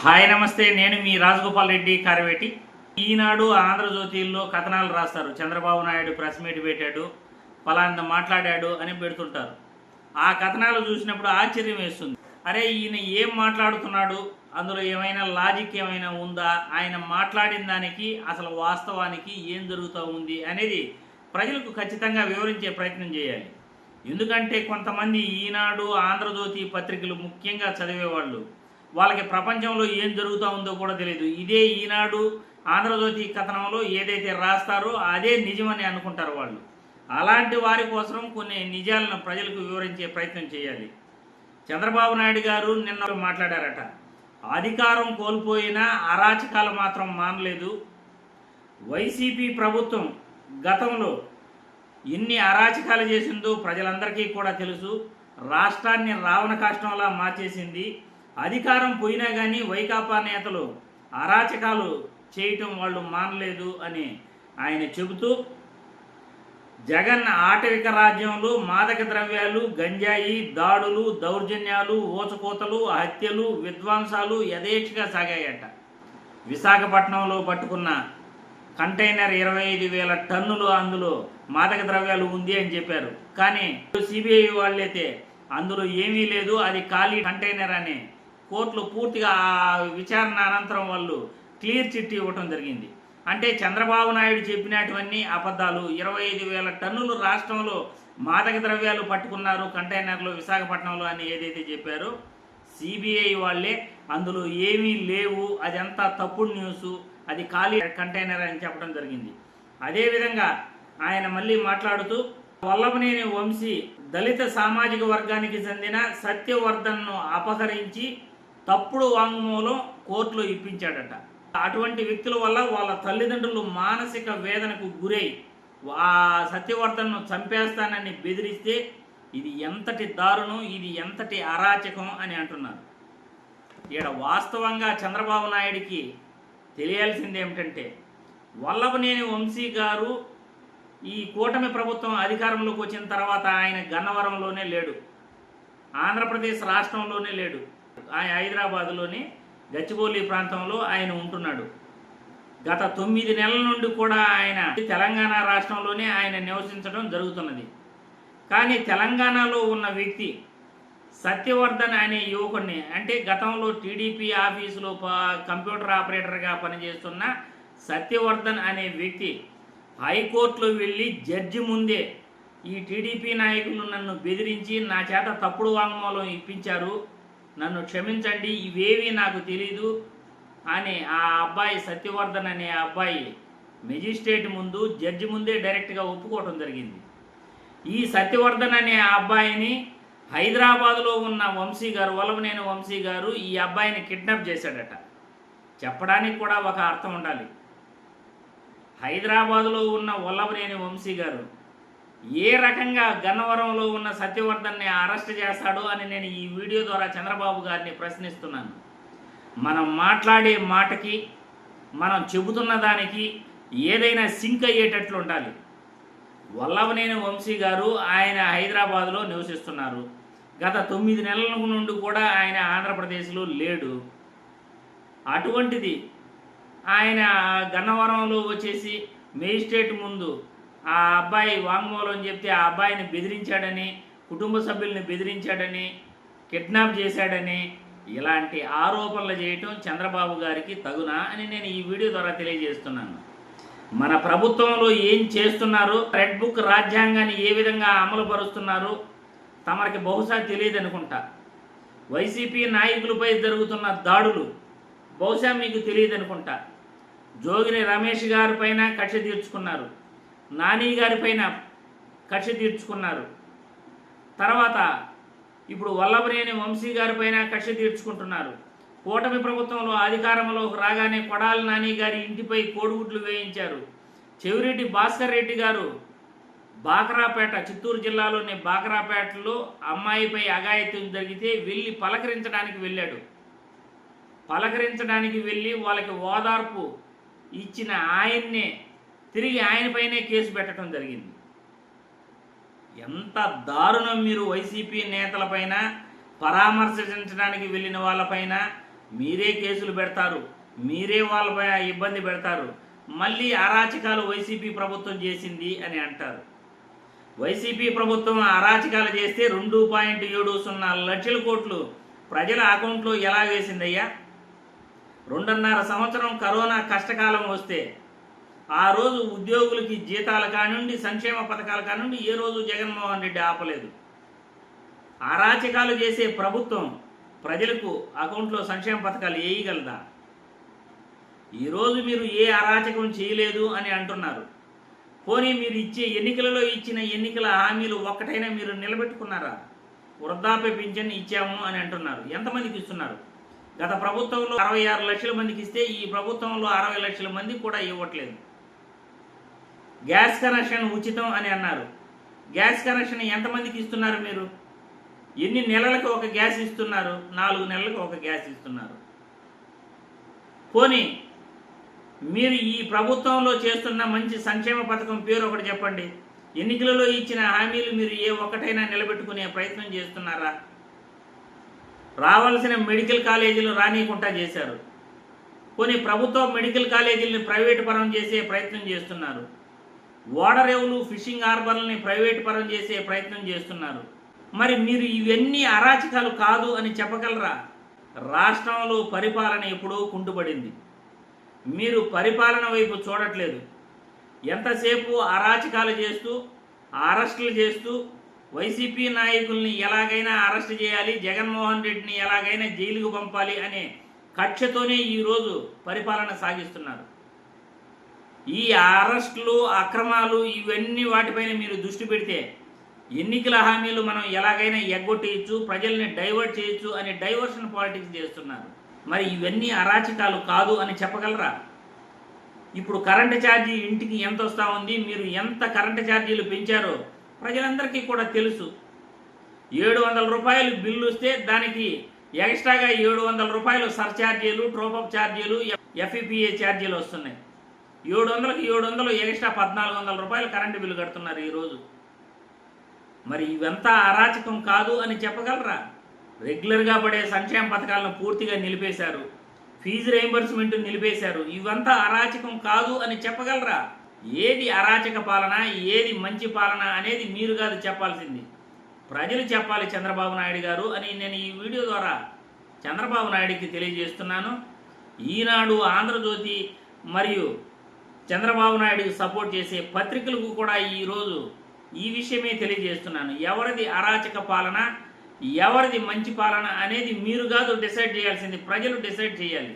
Hi నమస్తే, నేను మీ రాజగోపాల్ రెడ్డి కార్వేటి. ఈనాడు ఆంధ్రజ్యోతిలో కథనాలు రాస్తారు. చంద్రబాబు నాయుడు ప్రెస్ మీట్ పెట్టాడు, పలానా మాట్లాడాడు అని పెడుతుంటారు. ఆ కథనాలు చూసినప్పుడు ఆశ్చర్యం వేస్తుంది. అరే, ఈయన ఏం మాట్లాడుతున్నాడు, అందులో ఏమైనా లాజిక్ ఏమైనా ఉందా, ఆయన మాట్లాడిన దానికి అసలు వాస్తవానికి ఏం జరుగుతూ ఉంది అనేది ప్రజలకు ఖచ్చితంగా వివరించే ప్రయత్నం చేయాలి. ఎందుకంటే కొంతమంది ఈనాడు ఆంధ్రజ్యోతి పత్రికలు ముఖ్యంగా చదివేవాళ్ళు, వాళ్ళకి ప్రపంచంలో ఏం జరుగుతూ ఉందో కూడా తెలియదు. ఇదే ఈనాడు ఆంధ్రజ్యోతి కథనంలో ఏదైతే రాస్తారో అదే నిజమని అనుకుంటారు వాళ్ళు. అలాంటి వారి కోసం కొన్ని నిజాలను ప్రజలకు వివరించే ప్రయత్నం చేయాలి. చంద్రబాబు నాయుడు గారు నిన్న మాట్లాడారట, అధికారం కోల్పోయినా అరాచకాలు మాత్రం మానలేదు. వైసీపీ ప్రభుత్వం గతంలో ఎన్ని అరాచకాలు చేసిందో ప్రజలందరికీ కూడా తెలుసు. రాష్ట్రాన్ని రావణ కాష్టంలా మార్చేసింది. అధికారం పోయినా కానీ వైకాపా నేతలు అరాచకాలు చేయటం వాళ్ళు మానలేదు అని ఆయన చెబుతూ, జగన్ ఆటవిక రాజ్యంలో మాదక ద్రవ్యాలు, గంజాయి, దాడులు, దౌర్జన్యాలు, ఊచకోతలు, హత్యలు, విధ్వంసాలు యథేచ్ఛగా సాగాయట. విశాఖపట్నంలో పట్టుకున్న కంటైనర్ 25,000 టన్నులు అందులో మాదక ద్రవ్యాలు ఉంది అని చెప్పారు. కానీ సిబిఐ వాళ్ళైతే అందులో ఏమీ లేదు, అది ఖాళీ కంటైనర్ అని కోర్టులు పూర్తిగా విచారణ అనంతరం వాళ్ళు క్లియర్ చిట్ ఇవ్వటం జరిగింది. అంటే చంద్రబాబు నాయుడు చెప్పినటువన్నీ అబద్ధాలు. 25,000 టన్నులు రాష్ట్రంలో మాదక ద్రవ్యాలు పట్టుకున్నారు కంటైనర్లు విశాఖపట్నంలో అని ఏదైతే చెప్పారో సిబిఐ వాళ్ళే అందులో ఏమీ లేవు, అదంతా తప్పుడు న్యూసు, అది ఖాళీ కంటైనర్ అని చెప్పడం జరిగింది. అదేవిధంగా ఆయన మళ్ళీ మాట్లాడుతూ, వల్లభనేని వంశీ దళిత సామాజిక వర్గానికి చెందిన సత్యవర్ధన్ను అపహరించి తప్పుడు వాంగ్మూలం కోర్టులో ఇప్పించాడట. అటువంటి వ్యక్తుల వల్ల వాళ్ళ తల్లిదండ్రులు మానసిక వేదనకు గురై ఆ సత్యవర్ధన్ను చంపేస్తానని బెదిరిస్తే ఇది ఎంతటి దారుణం, ఇది ఎంతటి అరాచకం అని అంటున్నారు. ఇక్కడ వాస్తవంగా చంద్రబాబు నాయుడికి తెలియాల్సింది ఏమిటంటే, వల్లభనేని వంశీ గారు ఈ కూటమి ప్రభుత్వం అధికారంలోకి వచ్చిన తర్వాత ఆయన గన్నవరంలోనే లేడు, ఆంధ్రప్రదేశ్ రాష్ట్రంలోనే లేడు, ఆయన హైదరాబాదులోని గచ్చిబౌలి ప్రాంతంలో ఆయన ఉంటున్నాడు. గత 9 నెలల నుండి కూడా ఆయన తెలంగాణ రాష్ట్రంలోనే ఆయన నివసించడం జరుగుతున్నది. కానీ తెలంగాణలో ఉన్న వ్యక్తి సత్యవర్ధన్ అనే యువకుడిని, అంటే గతంలో టీడీపీ ఆఫీసులో కంప్యూటర్ ఆపరేటర్గా పనిచేస్తున్న సత్యవర్ధన్ అనే వ్యక్తి హైకోర్టులో వెళ్ళి జడ్జి ముందే ఈ టీడీపీ నాయకులు నన్ను బెదిరించి నా చేత తప్పుడు వాంగ్మూలం ఇప్పించారు, నన్ను క్షమించండి, ఇవేవి నాకు తెలీదు అని ఆ అబ్బాయి సత్యవర్ధన్ అనే అబ్బాయి మెజిస్ట్రేట్ ముందు జడ్జి ముందే డైరెక్ట్గా ఒప్పుకోవడం జరిగింది. ఈ సత్యవర్ధన్ అనే అబ్బాయిని హైదరాబాదులో ఉన్న వంశీ గారు, వల్లభనేని వంశీ గారు ఈ అబ్బాయిని కిడ్నాప్ చేశాడట. చెప్పడానికి కూడా ఒక అర్థం ఉండాలి. హైదరాబాదులో ఉన్న వల్లభనేని వంశీ గారు ఏ రకంగా గన్నవరంలో ఉన్న సత్యవర్ధన్ని అరెస్ట్ చేస్తాడో అని నేను ఈ వీడియో ద్వారా చంద్రబాబు గారిని ప్రశ్నిస్తున్నాను. మనం మాట్లాడే మాటకి, మనం చెబుతున్న దానికి ఏదైనా సింక్ అయ్యేటట్లు ఉండాలి. వల్లభనేని వంశీ గారు ఆయన హైదరాబాదులో నివసిస్తున్నారు. గత 9 నెలల నుండి కూడా ఆయన ఆంధ్రప్రదేశ్లో లేడు. అటువంటిది ఆయన గన్నవరంలో వచ్చేసి మేజిస్ట్రేట్ ముందు ఆ అబ్బాయి వాంగ్మూలం చెప్తే ఆ అబ్బాయిని బెదిరించాడని, కుటుంబ సభ్యుల్ని బెదిరించాడని, కిడ్నాప్ చేశాడని ఇలాంటి ఆరోపణలు చేయటం చంద్రబాబు గారికి తగునా అని నేను ఈ వీడియో ద్వారా తెలియజేస్తున్నాను. మన ప్రభుత్వంలో ఏం చేస్తున్నారు, రెడ్ బుక్ రాజ్యాంగాన్ని ఏ విధంగా అమలు పరుస్తున్నారు తమరికి బహుశా తెలియదు అనుకుంటా. వైసీపీ నాయకులపై జరుగుతున్న దాడులు బహుశా మీకు తెలియదు అనుకుంటా. జోగిని రమేష్ గారి పైన కక్ష తీర్చుకున్నారు, నాని గారి పైన కక్ష తీర్చుకున్నారు, తర్వాత ఇప్పుడు వల్లభనేని వంశీ గారి పైన కక్ష తీర్చుకుంటున్నారు. కూటమి ప్రభుత్వంలో అధికారంలోకి రాగానే కొడాలి నాని గారి ఇంటిపై కోడిగుడ్లు వేయించారు. చెవిరెడ్డి భాస్కర్ రెడ్డి గారు బాకరాపేట, చిత్తూరు జిల్లాలోని బాకరాపేటలో అమ్మాయిపై అఘాయిత్యం జరిగితే వెళ్ళి పలకరించడానికి వెళ్ళాడు. పలకరించడానికి వెళ్ళి వాళ్ళకి ఓదార్పు ఇచ్చిన ఆయన్నే తిరిగి ఆయనపైనే కేసు పెట్టడం జరిగింది. ఎంత దారుణం! మీరు వైసీపీ నేతలపైన, పరామర్శించడానికి వెళ్ళిన వాళ్ళపైన, మీరే కేసులు పెడతారు, మీరే వాళ్ళపై ఇబ్బంది పెడతారు. మళ్ళీ అరాచకాలు వైసీపీ ప్రభుత్వం చేసింది అని అంటారు. వైసీపీ ప్రభుత్వం అరాచకాలు చేస్తే 2.70 లక్షల కోట్లు ప్రజల అకౌంట్లో ఎలా వేసిందయ్యా? 2.5 సంవత్సరం కరోనా కష్టకాలం వస్తే ఆ రోజు ఉద్యోగులకి జీతాలు కానివ్వండి, సంక్షేమ పథకాలు కానివ్వండి, ఏ రోజు జగన్మోహన్ రెడ్డి ఆపలేదు. అరాచకాలు చేసే ప్రభుత్వం ప్రజలకు అకౌంట్లో సంక్షేమ పథకాలు వేయగలదా? ఈరోజు మీరు ఏ అరాచకం చేయలేదు అని అంటున్నారు. పోనీ మీరు ఇచ్చే ఎన్నికలలో ఇచ్చిన ఎన్నికల హామీలు ఒక్కటైనా మీరు నిలబెట్టుకున్నారా? వృద్ధాప్య పింఛన్ ఇచ్చాము అని అంటున్నారు. ఎంతమందికి ఇస్తున్నారు? గత ప్రభుత్వంలో 66 లక్షల మందికి ఇస్తే ఈ ప్రభుత్వంలో 60 లక్షల మందికి కూడా ఇవ్వట్లేదు. గ్యాస్ కనెక్షన్ ఉచితం అని అన్నారు. గ్యాస్ కనెక్షన్ ఎంతమందికి ఇస్తున్నారు? మీరు ఎన్ని నెలలకు ఒక గ్యాస్ ఇస్తున్నారు? 4 నెలలకు ఒక గ్యాస్ ఇస్తున్నారు. పోనీ మీరు ఈ ప్రభుత్వంలో చేస్తున్న మంచి సంక్షేమ పథకం పేరు ఒకటి చెప్పండి. ఎన్నికలలో ఇచ్చిన హామీలు మీరు ఏ ఒక్కటైనా నిలబెట్టుకునే ప్రయత్నం చేస్తున్నారా? రావాల్సిన మెడికల్ కాలేజీలు రానియకుండా చేశారు. కొన్ని ప్రభుత్వ మెడికల్ కాలేజీలను ప్రైవేటు పరం చేసే ప్రయత్నం చేస్తున్నారు. ఓడరేవులు, ఫిషింగ్ హార్బర్లని ప్రైవేటు పరం చేసే ప్రయత్నం చేస్తున్నారు. మరి మీరు ఇవన్నీ అరాచకాలు కాదు అని చెప్పగలరా? రాష్ట్రంలో పరిపాలన ఎప్పుడూ కుంటుపడింది. మీరు పరిపాలన వైపు చూడట్లేదు. ఎంతసేపు అరాచకాలు చేస్తూ, అరెస్టులు చేస్తూ, వైసీపీ నాయకుల్ని ఎలాగైనా అరెస్ట్ చేయాలి, జగన్మోహన్ రెడ్డిని ఎలాగైనా జైలుకు పంపాలి అనే కక్షతోనే ఈరోజు పరిపాలన సాగిస్తున్నారు. ఈ అరెస్టులు, అక్రమాలు ఇవన్నీ వాటిపైన మీరు దృష్టి పెడితే ఎన్నికల హామీలు మనం ఎలాగైనా ఎగ్గొట్టేయచ్చు, ప్రజల్ని డైవర్ట్ చేయొచ్చు అనే డైవర్షన్ పాలిటిక్స్ చేస్తున్నారు. మరి ఇవన్నీ అరాచకాలు కాదు అని చెప్పగలరా? ఇప్పుడు కరెంటు ఛార్జీ ఇంటికి ఎంత వస్తూ ఉంది, మీరు ఎంత కరెంటు ఛార్జీలు పెంచారో ప్రజలందరికీ కూడా తెలుసు. 700 రూపాయలు బిల్లు వస్తే దానికి ఎక్స్ట్రాగా 700 రూపాయలు సర్ఛార్జీలు, ట్రోపప్ ఛార్జీలు, ఎఫ్ఈపిఏ ఛార్జీలు వస్తున్నాయి. 700కి 700 ఎక్స్ట్రా 1400 రూపాయలు కరెంటు బిల్లు కడుతున్నారు ఈరోజు. మరి ఇవంతా అరాచకం కాదు అని చెప్పగలరా? రెగ్యులర్గా పడే సంక్షేమ పథకాలను పూర్తిగా నిలిపేశారు. ఫీజు రీయింబర్స్మెంట్ నిలిపేశారు. ఇవంతా అరాచకం కాదు అని చెప్పగలరా? ఏది అరాచక పాలన, ఏది మంచి పాలన అనేది మీరు కాదు చెప్పాల్సింది, ప్రజలు చెప్పాలి చంద్రబాబు నాయుడు గారు అని నేను ఈ వీడియో ద్వారా చంద్రబాబు నాయుడికి తెలియజేస్తున్నాను. ఈనాడు, ఆంధ్రజ్యోతి మరియు చంద్రబాబు నాయుడికి సపోర్ట్ చేసే పత్రికలకు కూడా ఈరోజు ఈ విషయమే తెలియజేస్తున్నాను. ఎవరిది అరాచక పాలన, ఎవరిది మంచి పాలన అనేది మీరు కాదు డిసైడ్ చేయాల్సింది, ప్రజలు డిసైడ్ చేయాలి.